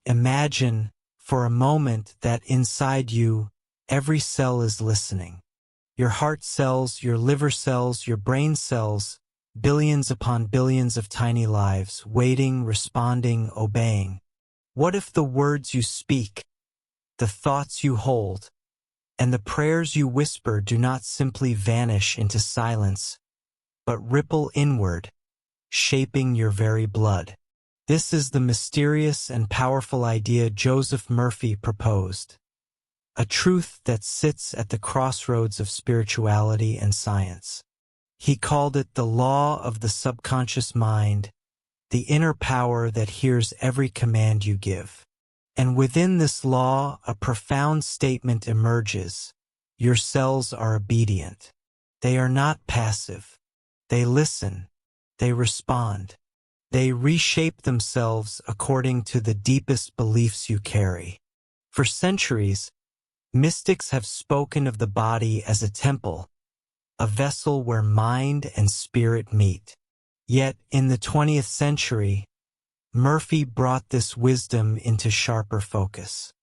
Imagine, for a moment, that inside you, every cell is listening. Your heart cells, your liver cells, your brain cells, billions upon billions of tiny lives, waiting, responding, obeying. What if the words you speak, the thoughts you hold, and the prayers you whisper do not simply vanish into silence, but ripple inward, shaping your very blood? This is the mysterious and powerful idea Joseph Murphy proposed, a truth that sits at the crossroads of spirituality and science. He called it the law of the subconscious mind, the inner power that hears every command you give. And within this law, a profound statement emerges. Your cells are obedient. They are not passive. They listen. They respond. They reshape themselves according to the deepest beliefs you carry. For centuries, mystics have spoken of the body as a temple, a vessel where mind and spirit meet. Yet, in the 20th century, Murphy brought this wisdom into sharper focus.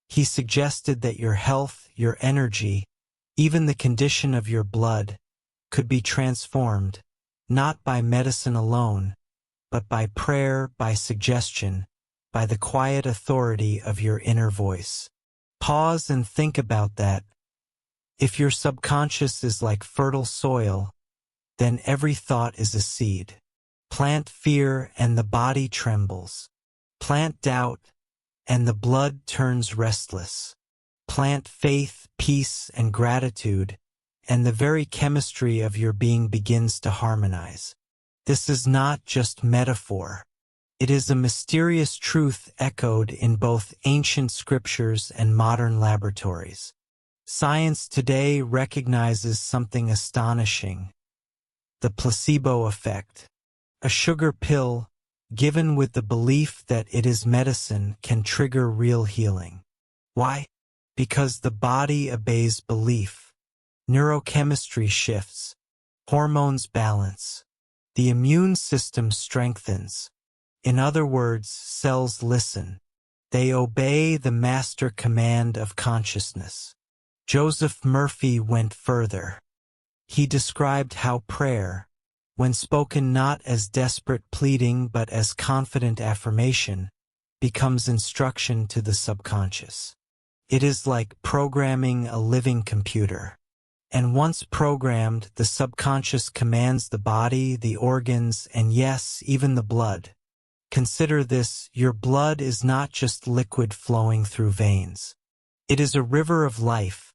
He suggested that your health, your energy, even the condition of your blood, could be transformed, not by medicine alone, but by prayer, by suggestion, by the quiet authority of your inner voice. Pause and think about that. If your subconscious is like fertile soil, then every thought is a seed. Plant fear and the body trembles. Plant doubt and the blood turns restless. Plant faith, peace, and gratitude, and the very chemistry of your being begins to harmonize. This is not just metaphor. It is a mysterious truth echoed in both ancient scriptures and modern laboratories. Science today recognizes something astonishing: the placebo effect. A sugar pill, given with the belief that it is medicine, can trigger real healing. Why? Because the body obeys belief. Neurochemistry shifts. Hormones balance. The immune system strengthens. In other words, cells listen. They obey the master command of consciousness. Joseph Murphy went further. He described how prayer, when spoken not as desperate pleading but as confident affirmation, becomes instruction to the subconscious. It is like programming a living computer. And once programmed, the subconscious commands the body, the organs, and yes, even the blood. Consider this: your blood is not just liquid flowing through veins. It is a river of life,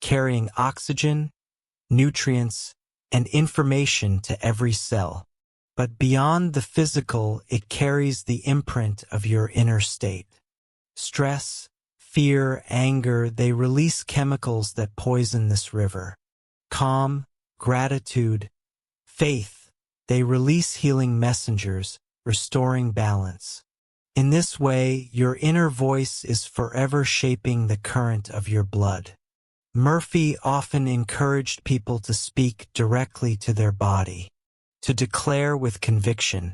carrying oxygen, nutrients, and information to every cell. But beyond the physical, it carries the imprint of your inner state. Stress, fear, anger, they release chemicals that poison this river. Calm, gratitude, faith, they release healing messengers, restoring balance. In this way, your inner voice is forever shaping the current of your blood. Murphy often encouraged people to speak directly to their body, to declare with conviction,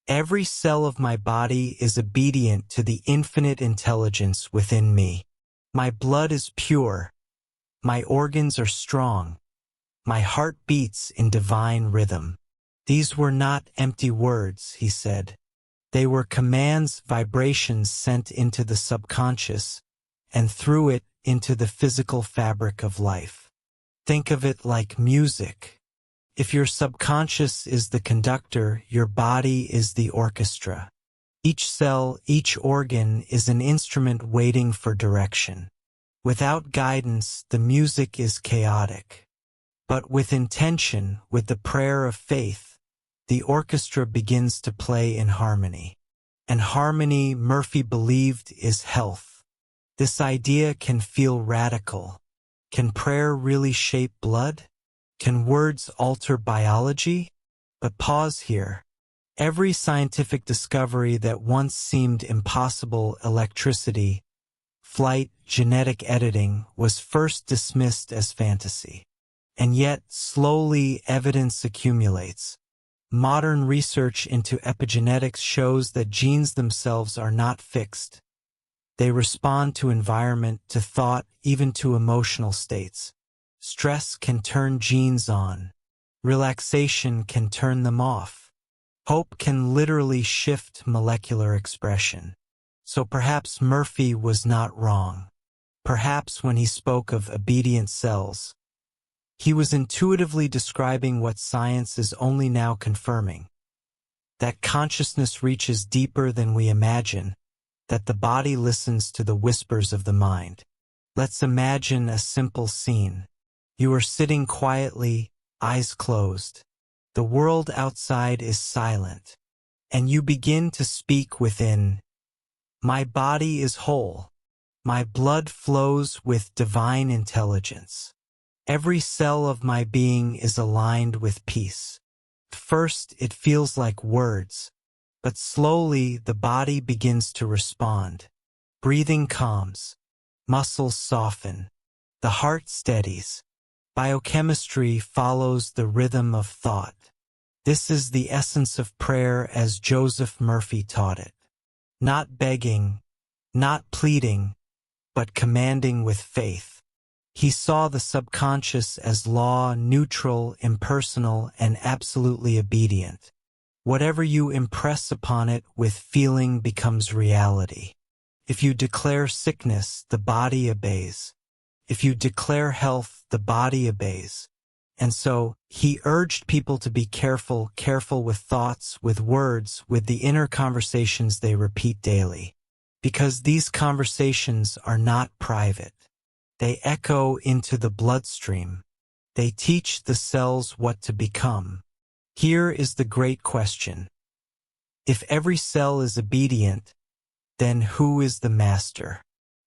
"Every cell of my body is obedient to the infinite intelligence within me. My blood is pure. My organs are strong. My heart beats in divine rhythm." These were not empty words, he said. They were commands, vibrations sent into the subconscious, and through it, into the physical fabric of life. Think of it like music. If your subconscious is the conductor, your body is the orchestra. Each cell, each organ is an instrument waiting for direction. Without guidance, the music is chaotic. But with intention, with the prayer of faith, the orchestra begins to play in harmony. And harmony, Murphy believed, is health. This idea can feel radical. Can prayer really shape blood? Can words alter biology? But pause here. Every scientific discovery that once seemed impossible, electricity, flight, genetic editing, was first dismissed as fantasy. And yet, slowly, evidence accumulates. Modern research into epigenetics shows that genes themselves are not fixed. They respond to environment, to thought, even to emotional states. Stress can turn genes on. Relaxation can turn them off. Hope can literally shift molecular expression. So perhaps Murphy was not wrong. Perhaps when he spoke of obedient cells, he was intuitively describing what science is only now confirming. That consciousness reaches deeper than we imagine, that the body listens to the whispers of the mind. Let's imagine a simple scene. You are sitting quietly, eyes closed. The world outside is silent, and you begin to speak within. My body is whole. My blood flows with divine intelligence. Every cell of my being is aligned with peace. First, it feels like words, but slowly the body begins to respond. Breathing calms. Muscles soften. The heart steadies. Biochemistry follows the rhythm of thought. This is the essence of prayer as Joseph Murphy taught it. Not begging, not pleading, but commanding with faith. He saw the subconscious as law, neutral, impersonal, and absolutely obedient. Whatever you impress upon it with feeling becomes reality. If you declare sickness, the body obeys. If you declare health, the body obeys. And so, he urged people to be careful with thoughts, with words, with the inner conversations they repeat daily. Because these conversations are not private. They echo into the bloodstream. They teach the cells what to become. Here is the great question. If every cell is obedient, then who is the master?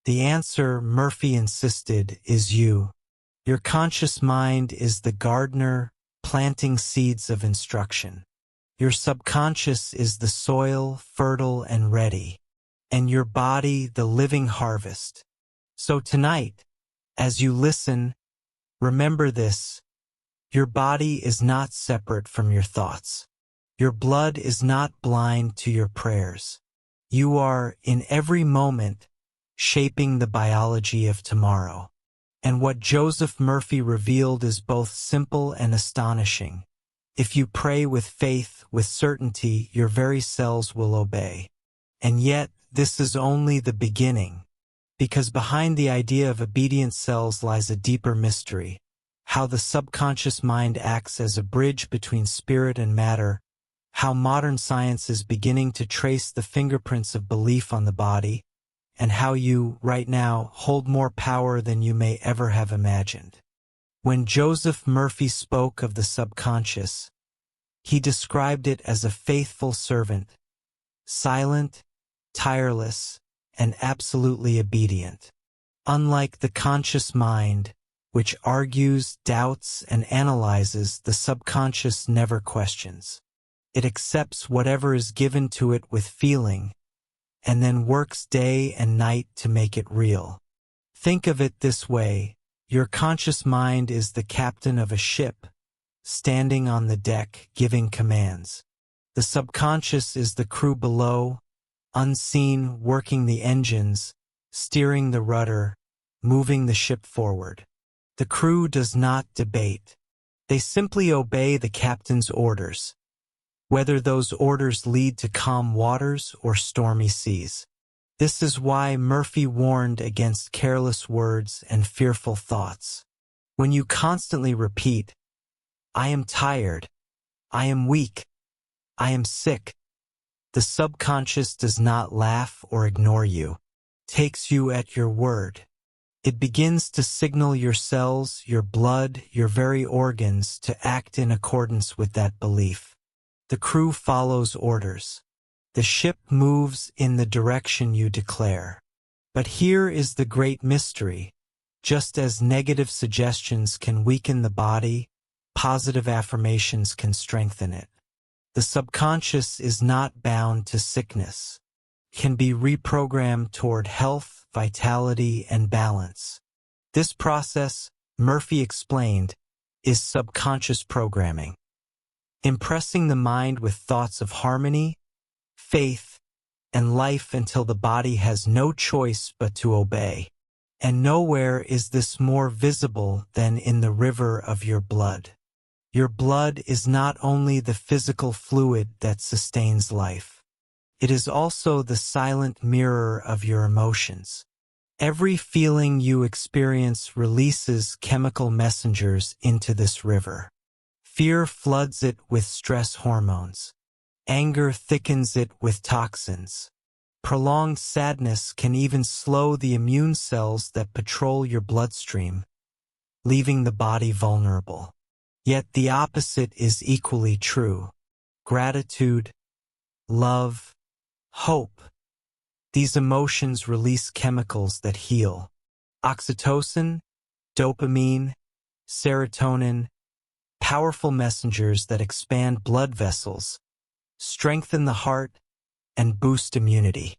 The answer, Murphy insisted, is you. Your conscious mind is the gardener, planting seeds of instruction. Your subconscious is the soil, fertile and ready. And your body, the living harvest. So tonight, as you listen, remember this. Your body is not separate from your thoughts. Your blood is not blind to your prayers. You are, in every moment, shaping the biology of tomorrow. And what Joseph Murphy revealed is both simple and astonishing. If you pray with faith, with certainty, your very cells will obey. And yet, this is only the beginning. Because behind the idea of obedient cells lies a deeper mystery. How the subconscious mind acts as a bridge between spirit and matter. How modern science is beginning to trace the fingerprints of belief on the body. And how you, right now, hold more power than you may ever have imagined. When Joseph Murphy spoke of the subconscious, he described it as a faithful servant, silent, tireless, and absolutely obedient. Unlike the conscious mind, which argues, doubts, and analyzes, the subconscious never questions. It accepts whatever is given to it with feeling, and then works day and night to make it real. Think of it this way. Your conscious mind is the captain of a ship, standing on the deck, giving commands. The subconscious is the crew below, unseen, working the engines, steering the rudder, moving the ship forward. The crew does not debate. They simply obey the captain's orders, whether those orders lead to calm waters or stormy seas. This is why Murphy warned against careless words and fearful thoughts. When you constantly repeat, "I am tired," "I am weak," "I am sick," the subconscious does not laugh or ignore you. It takes you at your word. It begins to signal your cells, your blood, your very organs to act in accordance with that belief. The crew follows orders. The ship moves in the direction you declare. But here is the great mystery. Just as negative suggestions can weaken the body, positive affirmations can strengthen it. The subconscious is not bound to sickness. It can be reprogrammed toward health, vitality, and balance. This process, Murphy explained, is subconscious programming. impressing the mind with thoughts of harmony, faith, and life until the body has no choice but to obey. And nowhere is this more visible than in the river of your blood. Your blood is not only the physical fluid that sustains life. It is also the silent mirror of your emotions. Every feeling you experience releases chemical messengers into this river. Fear floods it with stress hormones. Anger thickens it with toxins. Prolonged sadness can even slow the immune cells that patrol your bloodstream, leaving the body vulnerable. Yet the opposite is equally true. Gratitude, love, hope. These emotions release chemicals that heal. Oxytocin, dopamine, serotonin, powerful messengers that expand blood vessels, strengthen the heart, and boost immunity.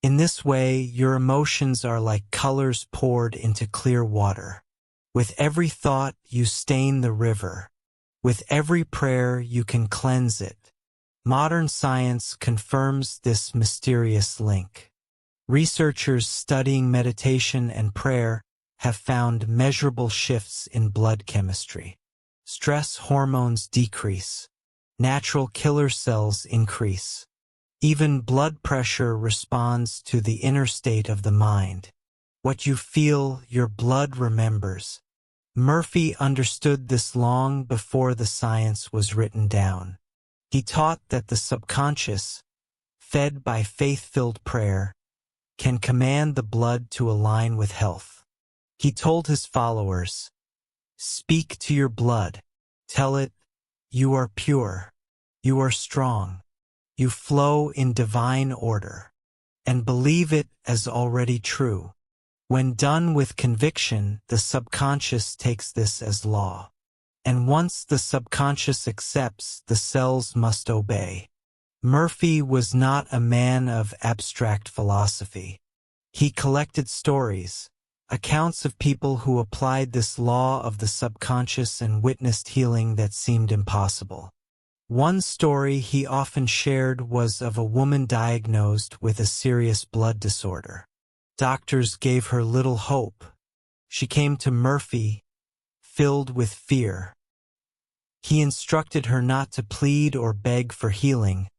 In this way, your emotions are like colors poured into clear water. With every thought, you stain the river. With every prayer, you can cleanse it. Modern science confirms this mysterious link. Researchers studying meditation and prayer have found measurable shifts in blood chemistry. Stress hormones decrease. Natural killer cells increase. Even blood pressure responds to the inner state of the mind. What you feel, your blood remembers. Murphy understood this long before the science was written down. He taught that the subconscious, fed by faith-filled prayer, can command the blood to align with health. He told his followers, "Speak to your blood. Tell it, you are pure. You are strong. You flow in divine order. And believe it as already true." When done with conviction, the subconscious takes this as law. And once the subconscious accepts, the cells must obey. Murphy was not a man of abstract philosophy. He collected stories, accounts of people who applied this law of the subconscious and witnessed healing that seemed impossible. One story he often shared was of a woman diagnosed with a serious blood disorder. Doctors gave her little hope. She came to Murphy, filled with fear. He instructed her not to plead or beg for healing,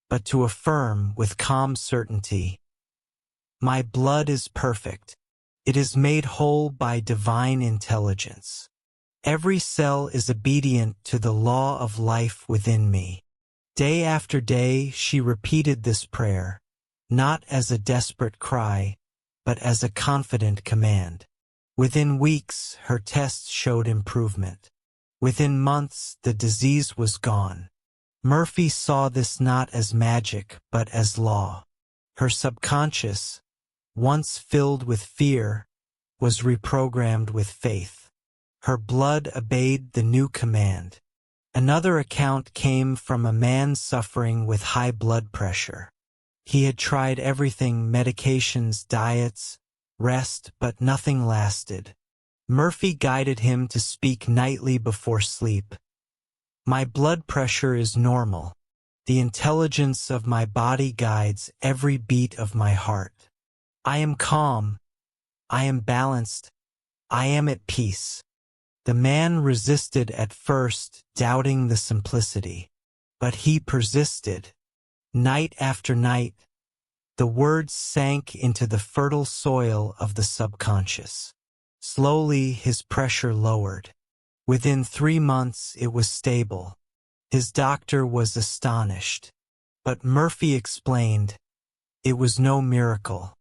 but to affirm with calm certainty, "My blood is perfect. It is made whole by divine intelligence. Every cell is obedient to the law of life within me." Day after day, she repeated this prayer, not as a desperate cry, but as a confident command. Within weeks, her tests showed improvement. Within months, the disease was gone. Murphy saw this not as magic, but as law. Her subconscious, once filled with fear, was reprogrammed with faith. Her blood obeyed the new command. Another account came from a man suffering with high blood pressure. He had tried everything, medications, diets, rest, but nothing lasted. Murphy guided him to speak nightly before sleep. "My blood pressure is normal. The intelligence of my body guides every beat of my heart. I am calm. I am balanced. I am at peace." The man resisted at first, doubting the simplicity. But he persisted. Night after night, the words sank into the fertile soil of the subconscious. Slowly, his pressure lowered. Within 3 months, it was stable. His doctor was astonished. But Murphy explained, it was no miracle.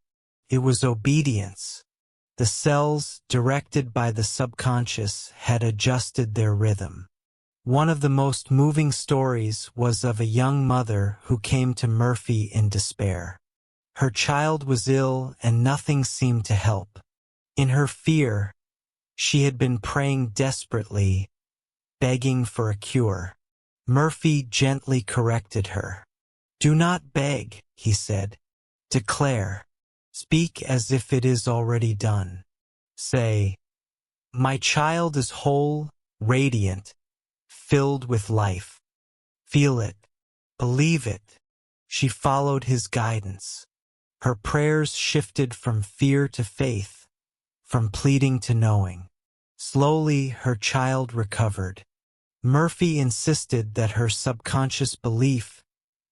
It was obedience. The cells, directed by the subconscious, had adjusted their rhythm. One of the most moving stories was of a young mother who came to Murphy in despair. Her child was ill and nothing seemed to help. In her fear, she had been praying desperately, begging for a cure. Murphy gently corrected her. "Do not beg," he said. "Declare. Speak as if it is already done. Say, 'My child is whole, radiant, filled with life.' Feel it. Believe it. She followed his guidance. Her prayers shifted from fear to faith, from pleading to knowing. Slowly, her child recovered. Murphy insisted that her subconscious belief,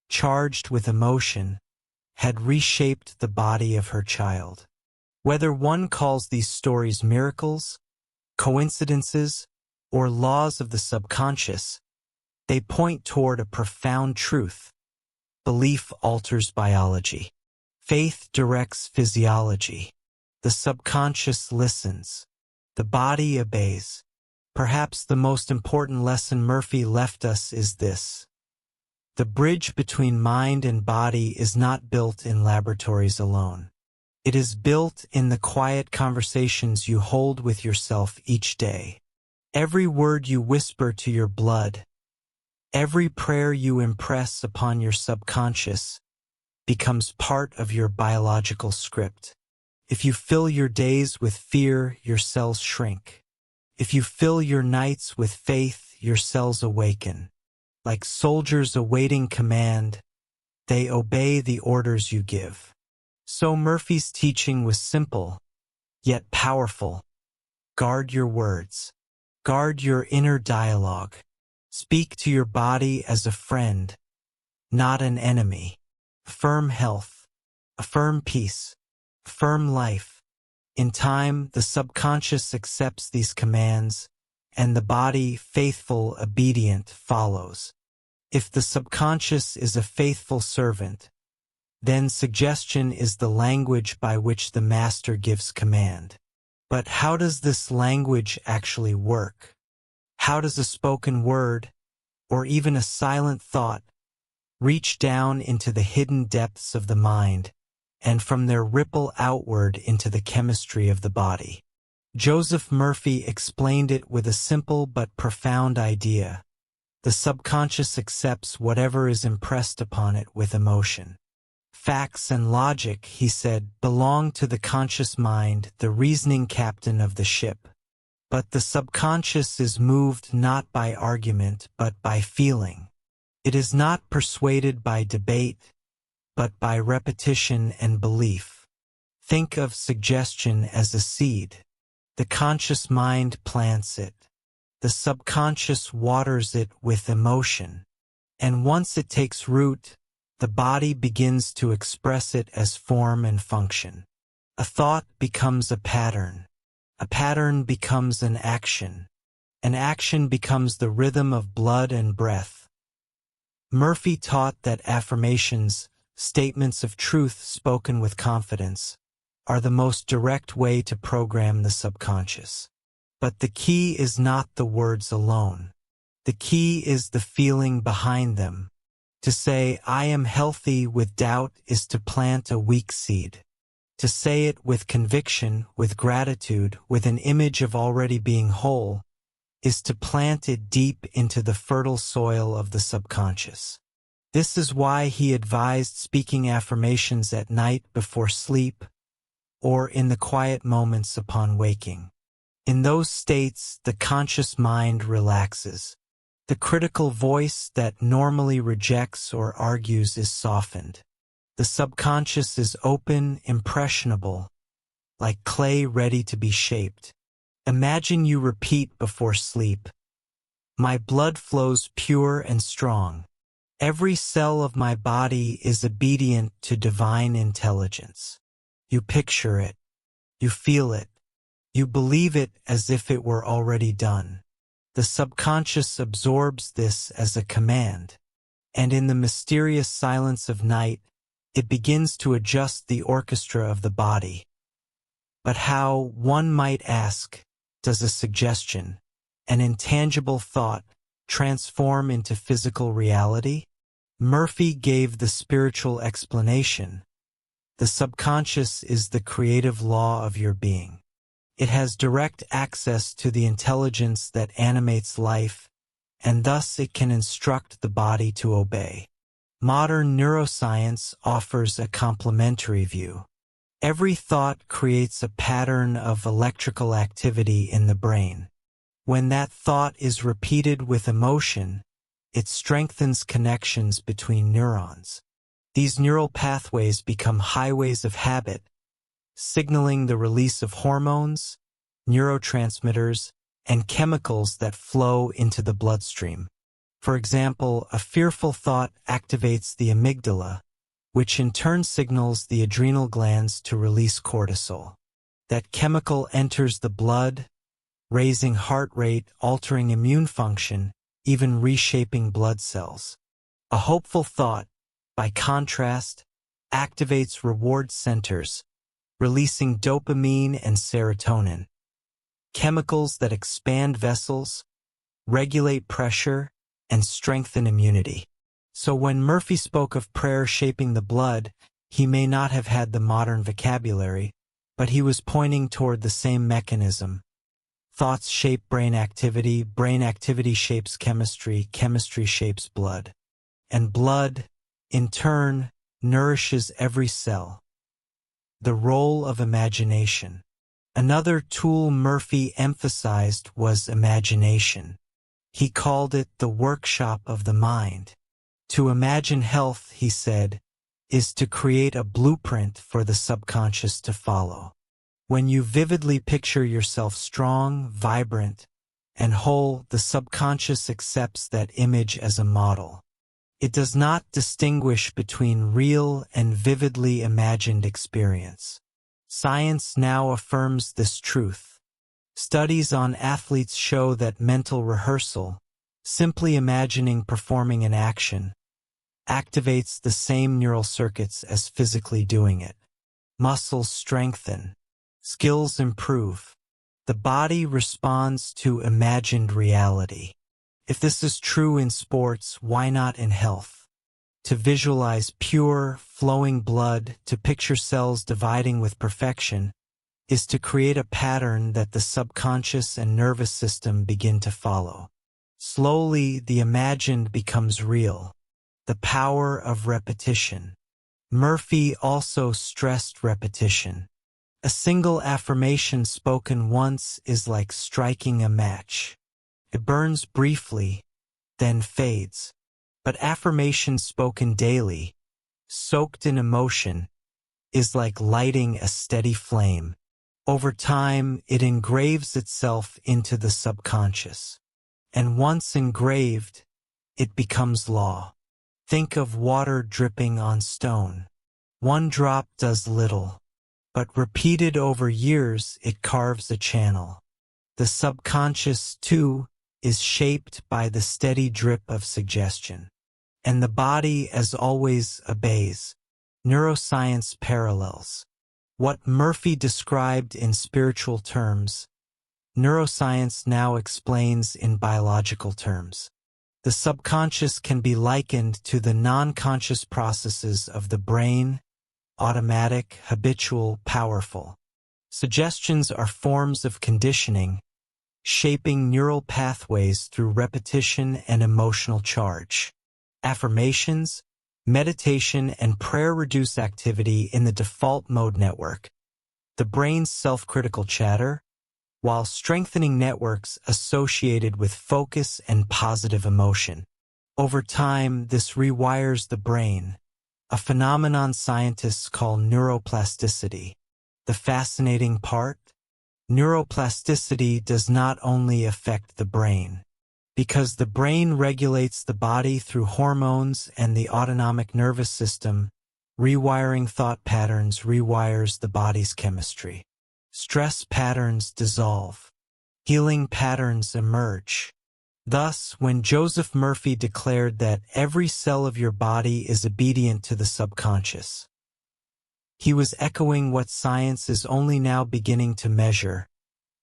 charged with emotion, had reshaped the body of her child. Whether one calls these stories miracles, coincidences, or laws of the subconscious, they point toward a profound truth. Belief alters biology. Faith directs physiology. The subconscious listens. The body obeys. Perhaps the most important lesson Murphy left us is this. The bridge between mind and body is not built in laboratories alone. It is built in the quiet conversations you hold with yourself each day. Every word you whisper to your blood, every prayer you impress upon your subconscious, becomes part of your biological script. If you fill your days with fear, your cells shrink. If you fill your nights with faith, your cells awaken. Like soldiers awaiting command, they obey the orders you give. So Murphy's teaching was simple, yet powerful. Guard your words. Guard your inner dialogue. Speak to your body as a friend, not an enemy. Affirm health. Affirm peace. Affirm life. In time, the subconscious accepts these commands, and the body, faithful, obedient, follows. If the subconscious is a faithful servant, then suggestion is the language by which the master gives command. But how does this language actually work? How does a spoken word, or even a silent thought, reach down into the hidden depths of the mind, and from there ripple outward into the chemistry of the body? Joseph Murphy explained it with a simple but profound idea. The subconscious accepts whatever is impressed upon it with emotion. Facts and logic, he said, belong to the conscious mind, the reasoning captain of the ship. But the subconscious is moved not by argument but by feeling. It is not persuaded by debate, but by repetition and belief. Think of suggestion as a seed. The conscious mind plants it. The subconscious waters it with emotion. And once it takes root, the body begins to express it as form and function. A thought becomes a pattern. A pattern becomes an action. An action becomes the rhythm of blood and breath. Murphy taught that affirmations, statements of truth spoken with confidence, are the most direct way to program the subconscious. But the key is not the words alone. The key is the feeling behind them. To say, "I am healthy" with doubt is to plant a weak seed. To say it with conviction, with gratitude, with an image of already being whole, is to plant it deep into the fertile soil of the subconscious. This is why he advised speaking affirmations at night before sleep, or in the quiet moments upon waking. In those states, the conscious mind relaxes. The critical voice that normally rejects or argues is softened. The subconscious is open, impressionable, like clay ready to be shaped. Imagine you repeat before sleep, "My blood flows pure and strong. Every cell of my body is obedient to divine intelligence." You picture it. You feel it. You believe it as if it were already done. The subconscious absorbs this as a command, and in the mysterious silence of night, it begins to adjust the orchestra of the body. But how, one might ask, does a suggestion, an intangible thought, transform into physical reality? Murphy gave the spiritual explanation. The subconscious is the creative law of your being. It has direct access to the intelligence that animates life, and thus it can instruct the body to obey. Modern neuroscience offers a complementary view. Every thought creates a pattern of electrical activity in the brain. When that thought is repeated with emotion, it strengthens connections between neurons. These neural pathways become highways of habit, signaling the release of hormones, neurotransmitters, and chemicals that flow into the bloodstream. For example, a fearful thought activates the amygdala, which in turn signals the adrenal glands to release cortisol. That chemical enters the blood, raising heart rate, altering immune function, even reshaping blood cells. A hopeful thought, by contrast, activates reward centers, releasing dopamine and serotonin, chemicals that expand vessels, regulate pressure, and strengthen immunity. So when Murphy spoke of prayer shaping the blood, he may not have had the modern vocabulary, but he was pointing toward the same mechanism. Thoughts shape brain activity shapes chemistry, chemistry shapes blood. And blood, in turn, nourishes every cell. The role of imagination. Another tool Murphy emphasized was imagination. He called it the workshop of the mind. To imagine health, he said, is to create a blueprint for the subconscious to follow. When you vividly picture yourself strong, vibrant, and whole, the subconscious accepts that image as a model. It does not distinguish between real and vividly imagined experience. Science now affirms this truth. Studies on athletes show that mental rehearsal, simply imagining performing an action, activates the same neural circuits as physically doing it. Muscles strengthen. Skills improve. The body responds to imagined reality. If this is true in sports, why not in health? To visualize pure, flowing blood, to picture cells dividing with perfection, is to create a pattern that the subconscious and nervous system begin to follow. Slowly, the imagined becomes real. The power of repetition. Murphy also stressed repetition. A single affirmation spoken once is like striking a match. It burns briefly, then fades. But affirmation spoken daily, soaked in emotion, is like lighting a steady flame. Over time, it engraves itself into the subconscious. And once engraved, it becomes law. Think of water dripping on stone. One drop does little, but repeated over years, it carves a channel. The subconscious, too, is shaped by the steady drip of suggestion. And the body, as always, obeys. Neuroscience parallels what Murphy described in spiritual terms. Neuroscience now explains in biological terms. The subconscious can be likened to the non-conscious processes of the brain, automatic, habitual, powerful. Suggestions are forms of conditioning, shaping neural pathways through repetition and emotional charge. Affirmations, meditation, and prayer reduce activity in the default mode network, the brain's self-critical chatter, while strengthening networks associated with focus and positive emotion. Over time, this rewires the brain, a phenomenon scientists call neuroplasticity. The fascinating part? Neuroplasticity does not only affect the brain. Because the brain regulates the body through hormones and the autonomic nervous system, rewiring thought patterns rewires the body's chemistry. Stress patterns dissolve. Healing patterns emerge. Thus, when Joseph Murphy declared that every cell of your body is obedient to the subconscious, he was echoing what science is only now beginning to measure.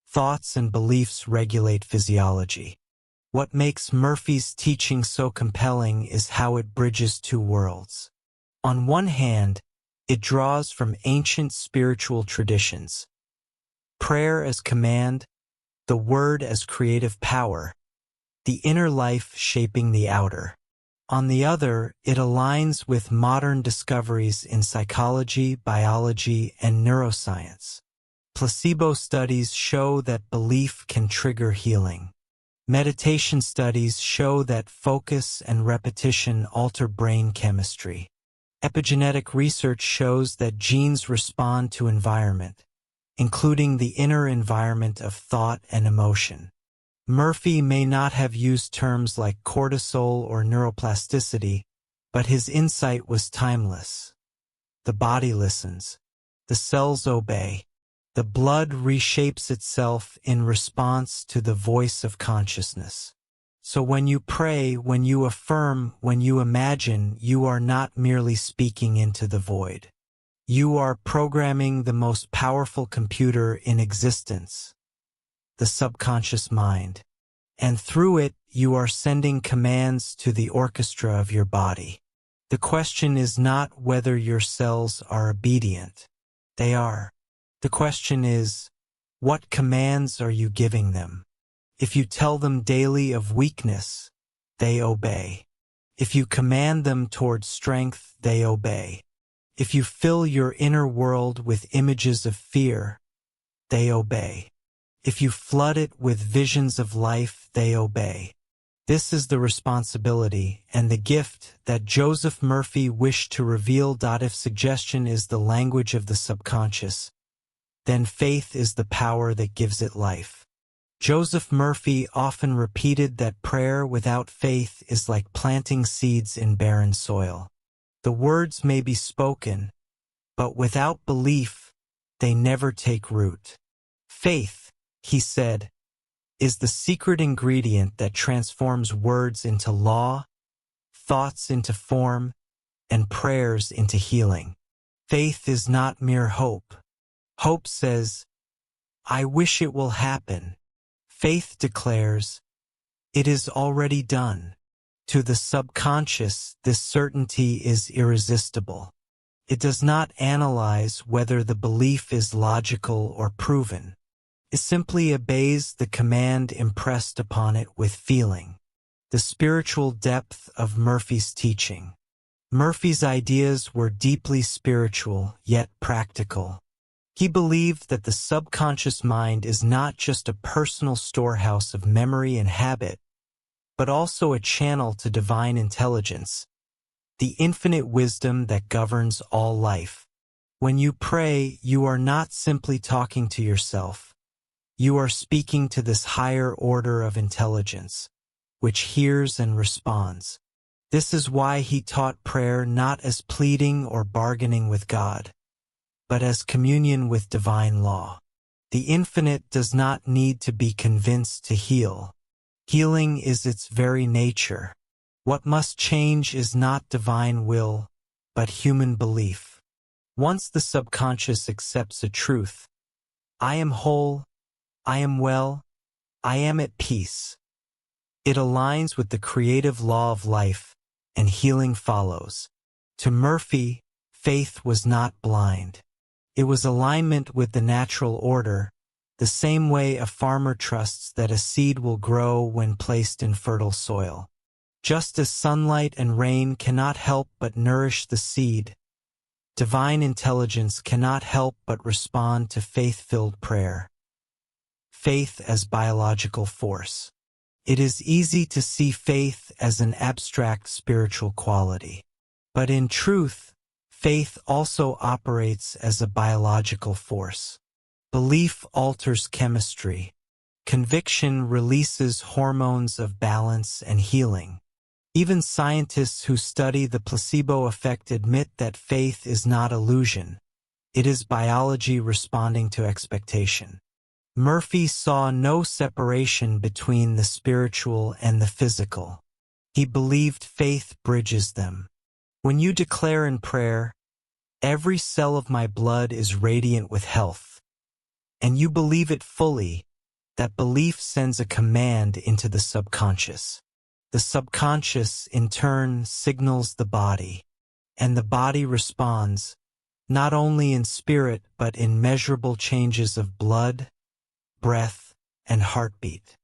Thoughts and beliefs regulate physiology. What makes Murphy's teaching so compelling is how it bridges two worlds. On one hand, it draws from ancient spiritual traditions. Prayer as command, the word as creative power, the inner life shaping the outer. On the other, it aligns with modern discoveries in psychology, biology, and neuroscience. Placebo studies show that belief can trigger healing. Meditation studies show that focus and repetition alter brain chemistry. Epigenetic research shows that genes respond to environment, including the inner environment of thought and emotion. Murphy may not have used terms like cortisol or neuroplasticity, but his insight was timeless. The body listens. The cells obey. The blood reshapes itself in response to the voice of consciousness. So when you pray, when you affirm, when you imagine, you are not merely speaking into the void. You are programming the most powerful computer in existence, the subconscious mind. And through it, you are sending commands to the orchestra of your body. The question is not whether your cells are obedient. They are. The question is, what commands are you giving them? If you tell them daily of weakness, they obey. If you command them toward strength, they obey. If you fill your inner world with images of fear, they obey. If you flood it with visions of life, they obey. This is the responsibility and the gift that Joseph Murphy wished to reveal. If suggestion is the language of the subconscious, then faith is the power that gives it life. Joseph Murphy often repeated that prayer without faith is like planting seeds in barren soil. The words may be spoken, but without belief, they never take root. Faith, he said, is the secret ingredient that transforms words into law, thoughts into form, and prayers into healing. Faith is not mere hope. Hope says, I wish it will happen. Faith declares, it is already done. To the subconscious, this certainty is irresistible. It does not analyze whether the belief is logical or proven. It simply obeys the command impressed upon it with feeling. The spiritual depth of Murphy's teaching. Murphy's ideas were deeply spiritual, yet practical. He believed that the subconscious mind is not just a personal storehouse of memory and habit, but also a channel to divine intelligence, the infinite wisdom that governs all life. When you pray, you are not simply talking to yourself. You are speaking to this higher order of intelligence, which hears and responds. This is why he taught prayer not as pleading or bargaining with God, but as communion with divine law. The infinite does not need to be convinced to heal. Healing is its very nature. What must change is not divine will, but human belief. Once the subconscious accepts a truth, I am whole, I am well, I am at peace. It aligns with the creative law of life, and healing follows. To Murphy, faith was not blind. It was alignment with the natural order, the same way a farmer trusts that a seed will grow when placed in fertile soil. Just as sunlight and rain cannot help but nourish the seed, divine intelligence cannot help but respond to faith-filled prayer. Faith as biological force. It is easy to see faith as an abstract spiritual quality. But in truth, faith also operates as a biological force. Belief alters chemistry. Conviction releases hormones of balance and healing. Even scientists who study the placebo effect admit that faith is not illusion. It is biology responding to expectation. Murphy saw no separation between the spiritual and the physical. He believed faith bridges them. When you declare in prayer, every cell of my blood is radiant with health, and you believe it fully, that belief sends a command into the subconscious. The subconscious, in turn, signals the body, and the body responds, not only in spirit but in measurable changes of blood, breath, and heartbeat.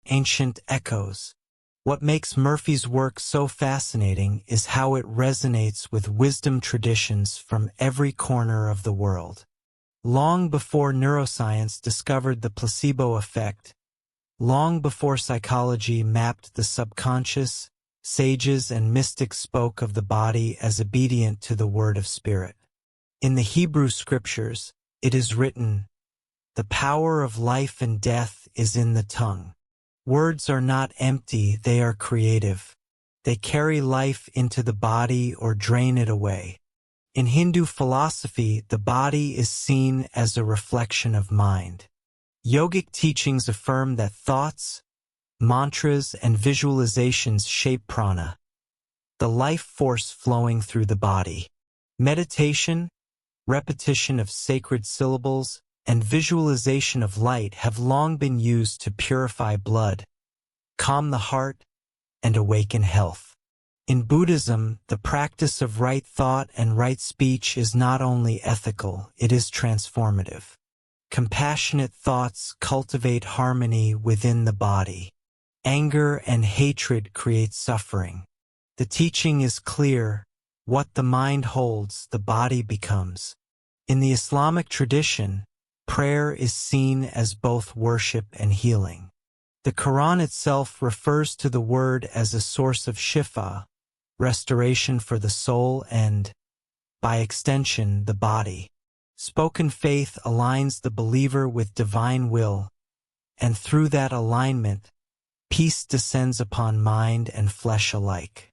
Ancient echoes. What makes Murphy's work so fascinating is how it resonates with wisdom traditions from every corner of the world. Long before neuroscience discovered the placebo effect, Long before psychology mapped the subconscious, sages and mystics spoke of the body as obedient to the word of spirit. In the Hebrew scriptures, it is written, "The power of life and death is in the tongue." Words are not empty, they are creative. They carry life into the body or drain it away. In Hindu philosophy, the body is seen as a reflection of mind. Yogic teachings affirm that thoughts, mantras, and visualizations shape prana, the life force flowing through the body. Meditation, repetition of sacred syllables, and visualization of light have long been used to purify blood, calm the heart, and awaken health. In Buddhism, the practice of right thought and right speech is not only ethical, it is transformative. Compassionate thoughts cultivate harmony within the body. Anger and hatred create suffering. The teaching is clear: what the mind holds, the body becomes. In the Islamic tradition, prayer is seen as both worship and healing. The Quran itself refers to the word as a source of shifa, restoration for the soul and, by extension, the body. Spoken faith aligns the believer with divine will, and through that alignment, peace descends upon mind and flesh alike.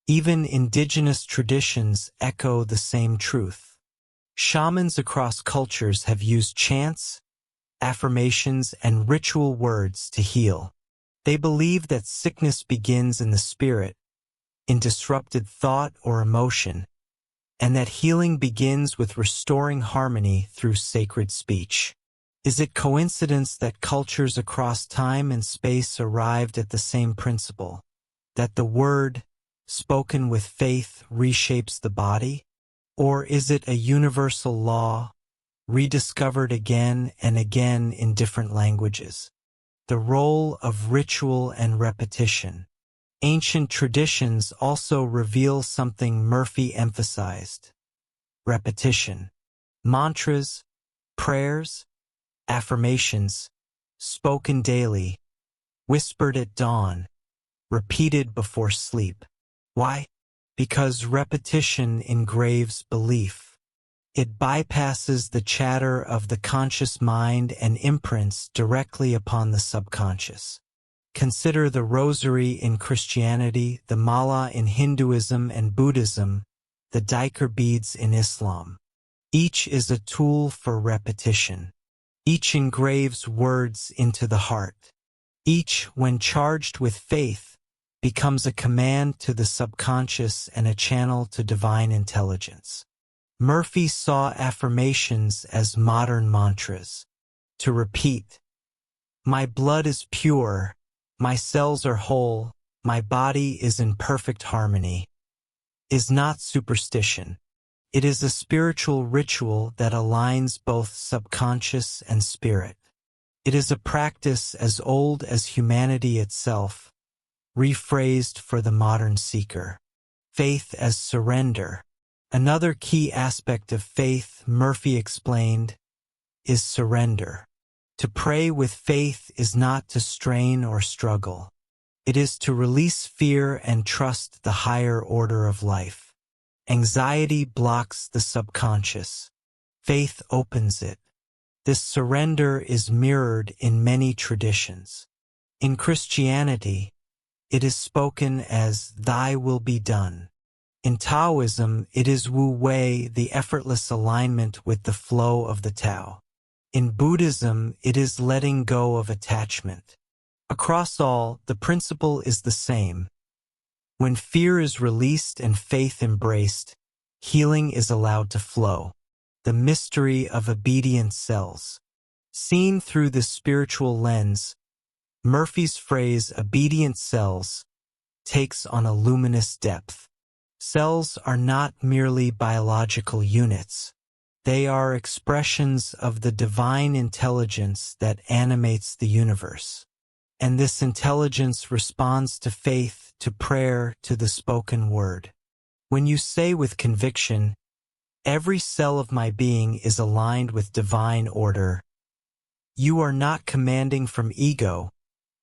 Even indigenous traditions echo the same truth. Shamans across cultures have used chants, affirmations, and ritual words to heal. They believe that sickness begins in the spirit, in disrupted thought or emotion, and that healing begins with restoring harmony through sacred speech. Is it coincidence that cultures across time and space arrived at the same principle, that the word, spoken with faith, reshapes the body? Or is it a universal law, rediscovered again and again in different languages? The role of ritual and repetition. Ancient traditions also reveal something Murphy emphasized: repetition. Mantras, prayers, affirmations, spoken daily, whispered at dawn, repeated before sleep. Why? Because repetition engraves belief. It bypasses the chatter of the conscious mind and imprints directly upon the subconscious. Consider the rosary in Christianity, the mala in Hinduism and Buddhism, the dikar beads in Islam. Each is a tool for repetition. Each engraves words into the heart. Each, when charged with faith, becomes a command to the subconscious and a channel to divine intelligence. Murphy saw affirmations as modern mantras. To repeat, "My blood is pure, my cells are whole, my body is in perfect harmony," is not superstition. It is a spiritual ritual that aligns both subconscious and spirit. It is a practice as old as humanity itself, rephrased for the modern seeker. Faith as surrender. Another key aspect of faith, Murphy explained, is surrender. To pray with faith is not to strain or struggle. It is to release fear and trust the higher order of life. Anxiety blocks the subconscious. Faith opens it. This surrender is mirrored in many traditions. In Christianity, it is spoken as "Thy will be done." In Taoism, it is Wu Wei, the effortless alignment with the flow of the Tao. In Buddhism, it is letting go of attachment. Across all, the principle is the same. When fear is released and faith embraced, healing is allowed to flow. The mystery of obedient cells. Seen through this spiritual lens, Murphy's phrase "obedient cells" takes on a luminous depth. Cells are not merely biological units. They are expressions of the divine intelligence that animates the universe. And this intelligence responds to faith, to prayer, to the spoken word. When you say with conviction, "Every cell of my being is aligned with divine order," you are not commanding from ego,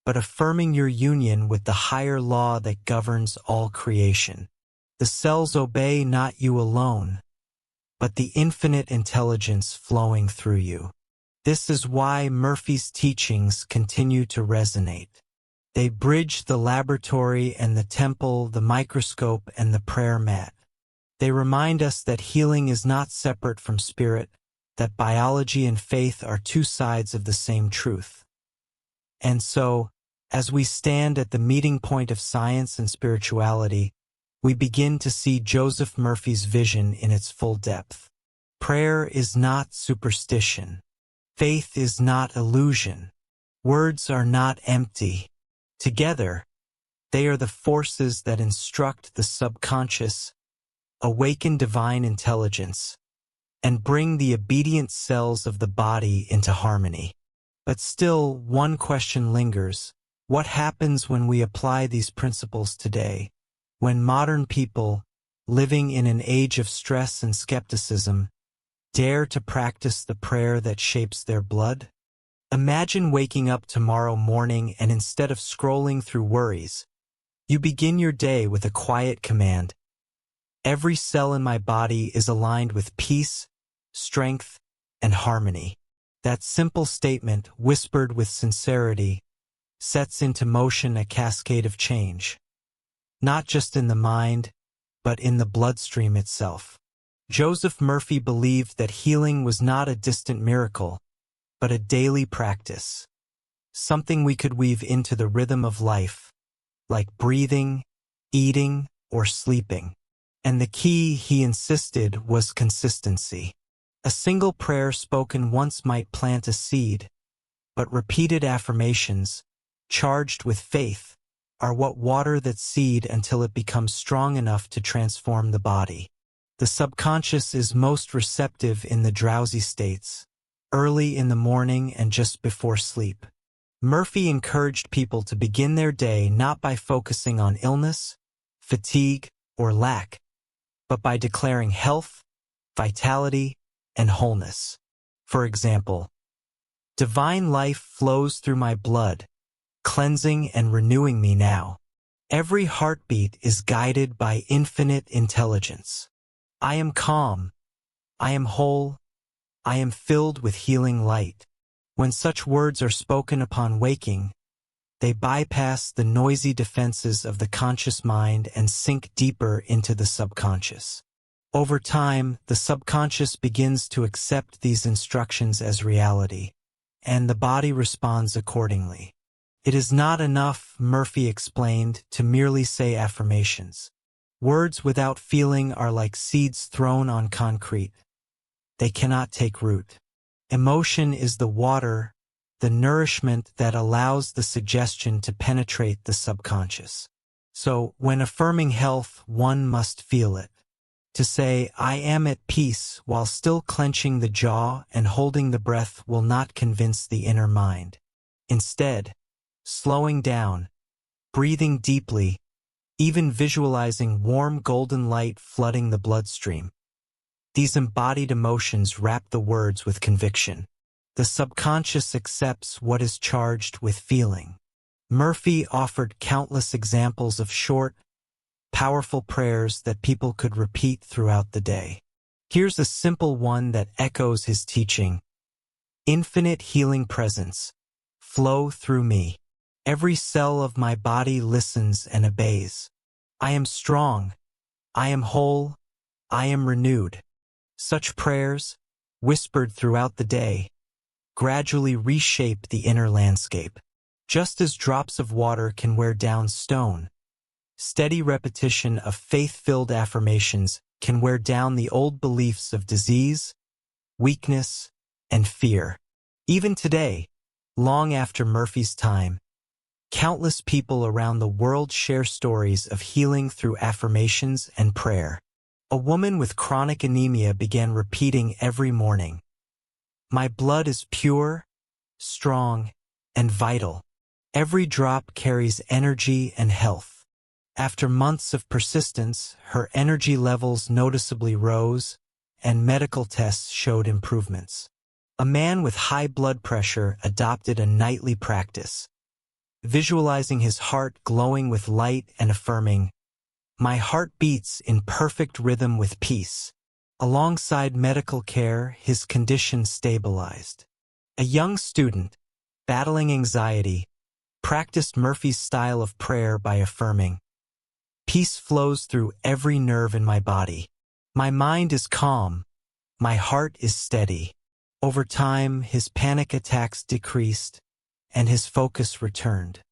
but affirming your union with the higher law that governs all creation. The cells obey not you alone, but the infinite intelligence flowing through you. This is why Murphy's teachings continue to resonate. They bridge the laboratory and the temple, the microscope and the prayer mat. They remind us that healing is not separate from spirit, that biology and faith are two sides of the same truth. And so, as we stand at the meeting point of science and spirituality, we begin to see Joseph Murphy's vision in its full depth. Prayer is not superstition. Faith is not illusion. Words are not empty. Together, they are the forces that instruct the subconscious, awaken divine intelligence, and bring the obedient cells of the body into harmony. But still, one question lingers. What happens when we apply these principles today? When modern people, living in an age of stress and skepticism, dare to practice the prayer that shapes their blood? Imagine waking up tomorrow morning and instead of scrolling through worries, you begin your day with a quiet command. Every cell in my body is aligned with peace, strength, and harmony. That simple statement, whispered with sincerity, sets into motion a cascade of change. Not just in the mind, but in the bloodstream itself. Joseph Murphy believed that healing was not a distant miracle, but a daily practice, something we could weave into the rhythm of life, like breathing, eating, or sleeping. And the key, he insisted, was consistency. A single prayer spoken once might plant a seed, but repeated affirmations, charged with faith, are what water that seed until it becomes strong enough to transform the body. The subconscious is most receptive in the drowsy states, early in the morning and just before sleep. Murphy encouraged people to begin their day not by focusing on illness, fatigue, or lack, but by declaring health, vitality, and wholeness. For example, divine life flows through my blood, cleansing and renewing me now. Every heartbeat is guided by infinite intelligence. I am calm. I am whole. I am filled with healing light. When such words are spoken upon waking, they bypass the noisy defenses of the conscious mind and sink deeper into the subconscious. Over time, the subconscious begins to accept these instructions as reality, and the body responds accordingly. It is not enough, Murphy explained, to merely say affirmations. Words without feeling are like seeds thrown on concrete. They cannot take root. Emotion is the water, the nourishment that allows the suggestion to penetrate the subconscious. So, when affirming health, one must feel it. To say, I am at peace, while still clenching the jaw and holding the breath will not convince the inner mind. Instead, slowing down, breathing deeply, even visualizing warm golden light flooding the bloodstream. These embodied emotions wrap the words with conviction. The subconscious accepts what is charged with feeling. Murphy offered countless examples of short, powerful prayers that people could repeat throughout the day. Here's a simple one that echoes his teaching. Infinite healing presence, flow through me. Every cell of my body listens and obeys. I am strong. I am whole. I am renewed. Such prayers, whispered throughout the day, gradually reshape the inner landscape. Just as drops of water can wear down stone, steady repetition of faith-filled affirmations can wear down the old beliefs of disease, weakness, and fear. Even today, long after Murphy's time, countless people around the world share stories of healing through affirmations and prayer. A woman with chronic anemia began repeating every morning, "My blood is pure, strong, and vital. Every drop carries energy and health." After months of persistence, her energy levels noticeably rose, and medical tests showed improvements. A man with high blood pressure adopted a nightly practice, visualizing his heart glowing with light and affirming, "My heart beats in perfect rhythm with peace." Alongside medical care, his condition stabilized. A young student, battling anxiety, practiced Murphy's style of prayer by affirming, "Peace flows through every nerve in my body. My mind is calm. My heart is steady." Over time, his panic attacks decreased, and his focus returned.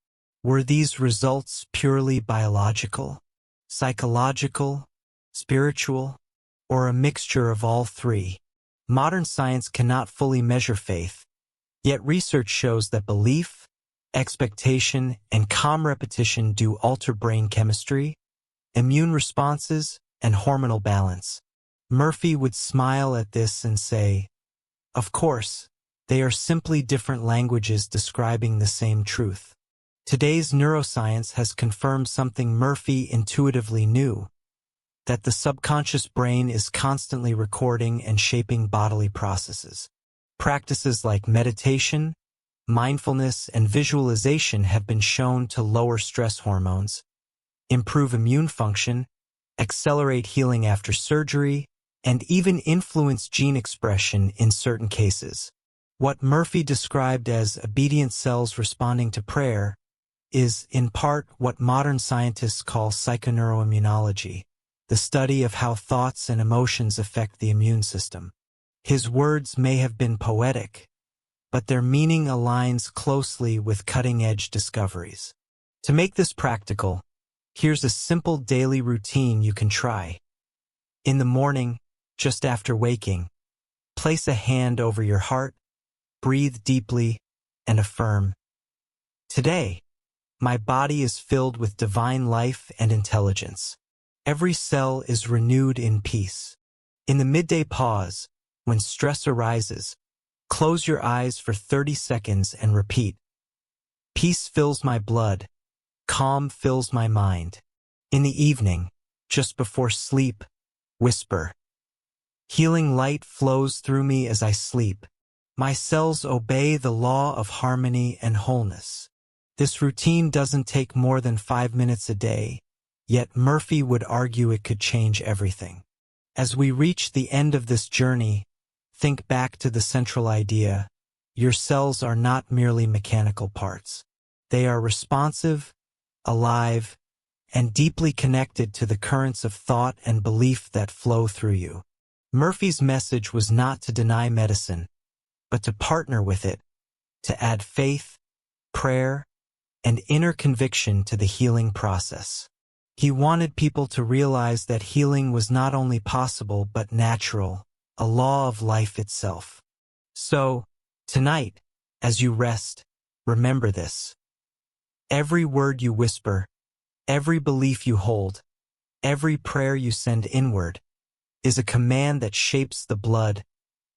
Were these results purely biological, psychological, spiritual, or a mixture of all three? Modern science cannot fully measure faith, yet research shows that belief, expectation, and calm repetition do alter brain chemistry, immune responses, and hormonal balance. Murphy would smile at this and say, "Of course, they are simply different languages describing the same truth." Today's neuroscience has confirmed something Murphy intuitively knew, that the subconscious brain is constantly recording and shaping bodily processes. Practices like meditation, mindfulness, and visualization have been shown to lower stress hormones, improve immune function, accelerate healing after surgery, and even influence gene expression in certain cases. What Murphy described as obedient cells responding to prayer is, in part, what modern scientists call psychoneuroimmunology, the study of how thoughts and emotions affect the immune system. His words may have been poetic, but their meaning aligns closely with cutting-edge discoveries. To make this practical, here's a simple daily routine you can try. In the morning, just after waking, place a hand over your heart, breathe deeply, and affirm, "Today, my body is filled with divine life and intelligence. Every cell is renewed in peace." In the midday pause, when stress arises, close your eyes for 30 seconds and repeat, "Peace fills my blood, calm fills my mind." In the evening, just before sleep, whisper, "Healing light flows through me as I sleep. My cells obey the law of harmony and wholeness." This routine doesn't take more than 5 minutes a day, yet Murphy would argue it could change everything. As we reach the end of this journey, think back to the central idea: your cells are not merely mechanical parts. They are responsive, alive, and deeply connected to the currents of thought and belief that flow through you. Murphy's message was not to deny medicine, but to partner with it, to add faith, prayer, and inner conviction to the healing process. He wanted people to realize that healing was not only possible but natural, a law of life itself. So, tonight, as you rest, remember this. Every word you whisper, every belief you hold, every prayer you send inward, is a command that shapes the blood,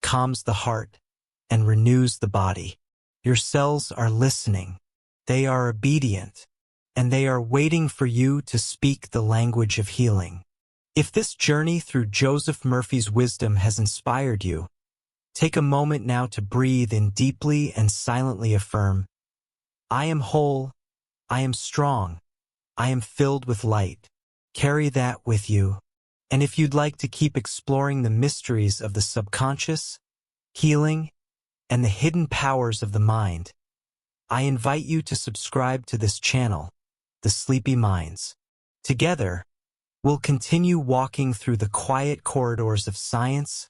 calms the heart, and renews the body. Your cells are listening. They are obedient, and they are waiting for you to speak the language of healing. If this journey through Joseph Murphy's wisdom has inspired you, take a moment now to breathe in deeply and silently affirm, "I am whole, I am strong, I am filled with light." Carry that with you, and if you'd like to keep exploring the mysteries of the subconscious, healing, and the hidden powers of the mind, I invite you to subscribe to this channel, The Sleepy Minds. Together, we'll continue walking through the quiet corridors of science,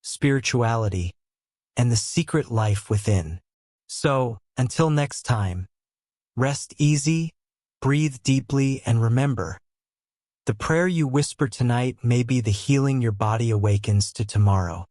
spirituality, and the secret life within. So, until next time, rest easy, breathe deeply, and remember, the prayer you whisper tonight may be the healing your body awakens to tomorrow.